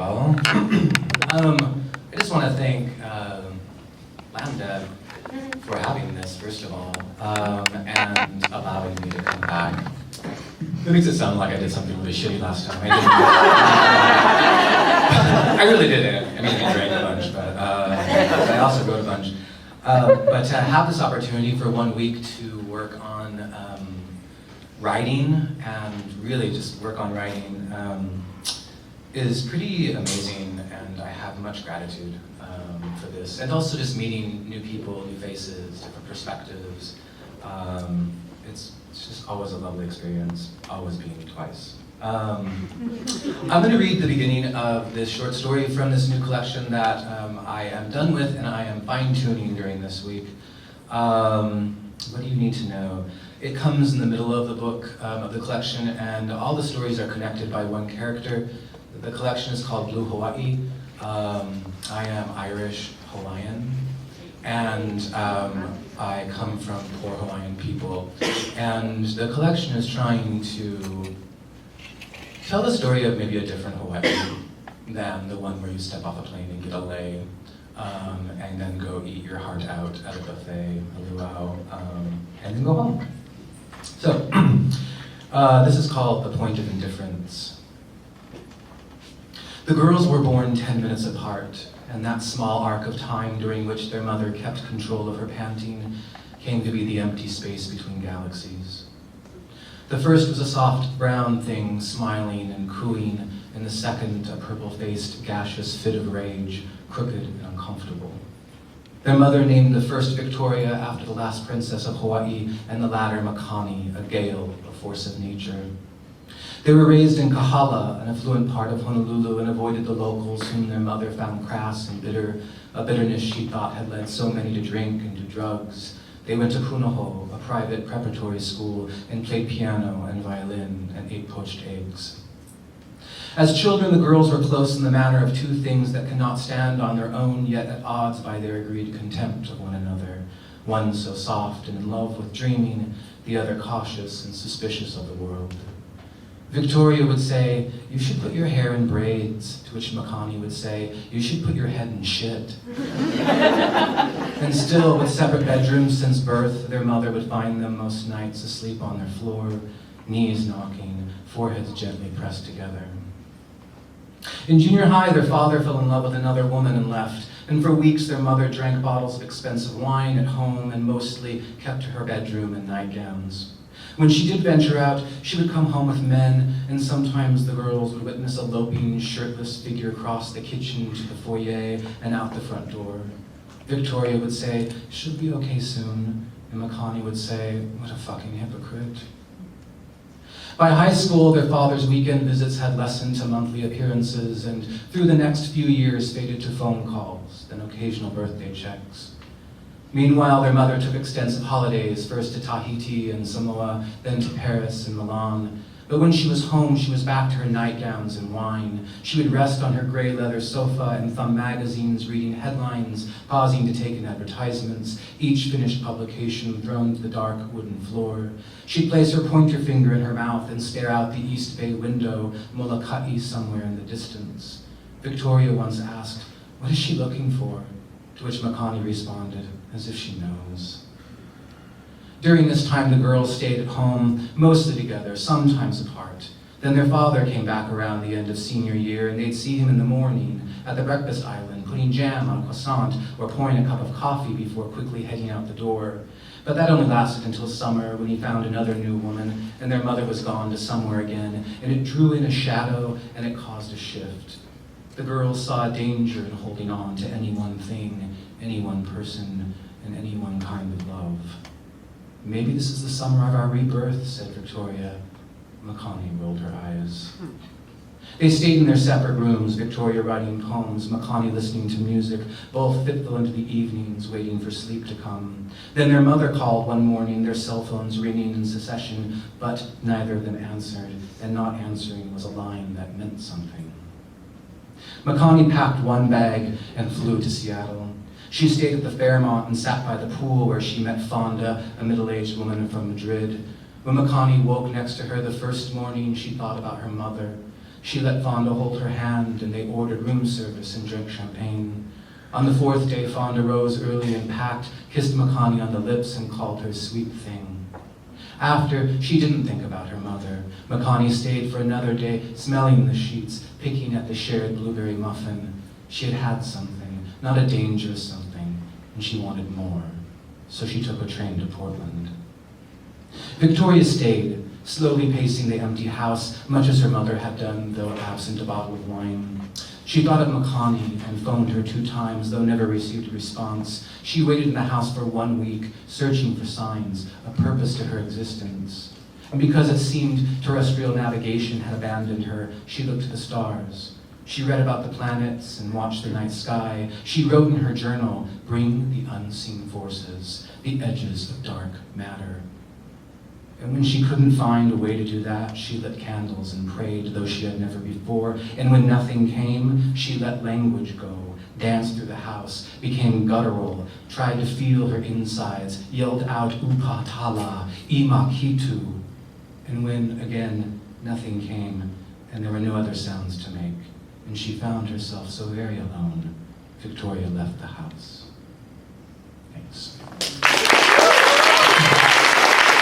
y'all. I just want to thank Lambda for having this, first of all, and allowing me to come back. It makes it sound like I did something really shitty last time. I didn't. I really didn't. I mean, I drank a bunch, but I also wrote a bunch. But to have this opportunity for 1 week to work on writing, and really just work on writing, is pretty amazing, and I have much gratitude for this. And also just meeting new people, new faces, different perspectives. It's just always a lovely experience, always being twice. I'm going to read the beginning of this short story from this new collection that I am done with and I am fine-tuning during this week. What do you need to know? It comes in the middle of the book, of the collection, and all the stories are connected by one character. The collection is called Blue Hawaii. I am Irish Hawaiian, and I come from poor Hawaiian people. And the collection is trying to tell the story of maybe a different Hawaii than the one where you step off a plane and get a lei, and then go eat your heart out at a buffet, a luau, and then go home. So, this is called The Point of Indifference. The girls were born 10 minutes apart, and that small arc of time during which their mother kept control of her panting came to be the empty space between galaxies. The first was a soft brown thing smiling and cooing, and the second a purple-faced, gaseous fit of rage, crooked and uncomfortable. Their mother named the first Victoria after the last princess of Hawaii, and the latter Makani, a gale, a force of nature. They were raised in Kahala, an affluent part of Honolulu, and avoided the locals whom their mother found crass and bitter, a bitterness she thought had led so many to drink and to drugs. They went to Punahou, a private preparatory school, and played piano and violin and ate poached eggs. As children, the girls were close in the manner of two things that cannot stand on their own, yet at odds by their agreed contempt of one another. One so soft and in love with dreaming, the other cautious and suspicious of the world. Victoria would say, "You should put your hair in braids," to which Makani would say, "You should put your head in shit." And still, with separate bedrooms since birth, their mother would find them most nights asleep on their floor, knees knocking, foreheads gently pressed together. In junior high, their father fell in love with another woman and left, and for weeks their mother drank bottles of expensive wine at home and mostly kept to her bedroom in nightgowns. When she did venture out, she would come home with men, and sometimes the girls would witness a loping, shirtless figure cross the kitchen to the foyer and out the front door. Victoria would say, "She'll be okay soon," and Makani would say, "What a fucking hypocrite." By high school, their father's weekend visits had lessened to monthly appearances, and through the next few years faded to phone calls, then occasional birthday checks. Meanwhile, their mother took extensive holidays, first to Tahiti and Samoa, then to Paris and Milan. But when she was home, she was back to her nightgowns and wine. She would rest on her gray leather sofa and thumb magazines, reading headlines, pausing to take in advertisements, each finished publication thrown to the dark wooden floor. She'd place her pointer finger in her mouth and stare out the East Bay window, Molokai somewhere in the distance. Victoria once asked, "What is she looking for?" To which Makani responded, as if she knows. During this time, the girls stayed at home, mostly together, sometimes apart. Then their father came back around the end of senior year, and they'd see him in the morning at the breakfast island, putting jam on a croissant or pouring a cup of coffee before quickly heading out the door. But that only lasted until summer, when he found another new woman, and their mother was gone to somewhere again, and it drew in a shadow, and it caused a shift. The girls saw danger in holding on to any one thing, any one person, and any one kind of love. "Maybe this is the summer of our rebirth," said Victoria. Makani rolled her eyes. They stayed in their separate rooms, Victoria writing poems, Makani listening to music, both fitful into the evenings, waiting for sleep to come. Then their mother called one morning, their cell phones ringing in succession, but neither of them answered, and not answering was a line that meant something. Makani packed one bag and flew to Seattle. She stayed at the Fairmont and sat by the pool where she met Fonda, a middle-aged woman from Madrid. When Makani woke next to her the first morning, she thought about her mother. She let Fonda hold her hand, and they ordered room service and drank champagne. On the fourth day, Fonda rose early and packed, kissed Makani on the lips, and called her sweet thing. After, she didn't think about her mother. Makani stayed for another day, smelling the sheets, picking at the shared blueberry muffin. She had had something, not a dangerous something, and she wanted more. So she took a train to Portland. Victoria stayed, slowly pacing the empty house, much as her mother had done, though absent a bottle of wine. She thought of Makani and phoned her 2 times, though never received a response. She waited in the house for 1 week, searching for signs, a purpose to her existence. And because it seemed terrestrial navigation had abandoned her, she looked to the stars. She read about the planets and watched the night sky. She wrote in her journal, "Bring the unseen forces, the edges of dark matter." And when she couldn't find a way to do that, she lit candles and prayed, though she had never before. And when nothing came, she let language go, danced through the house, became guttural, tried to feel her insides, yelled out upatala, imakitu. And when, again, nothing came, and there were no other sounds to make, and she found herself so very alone, Victoria left the house. Thanks.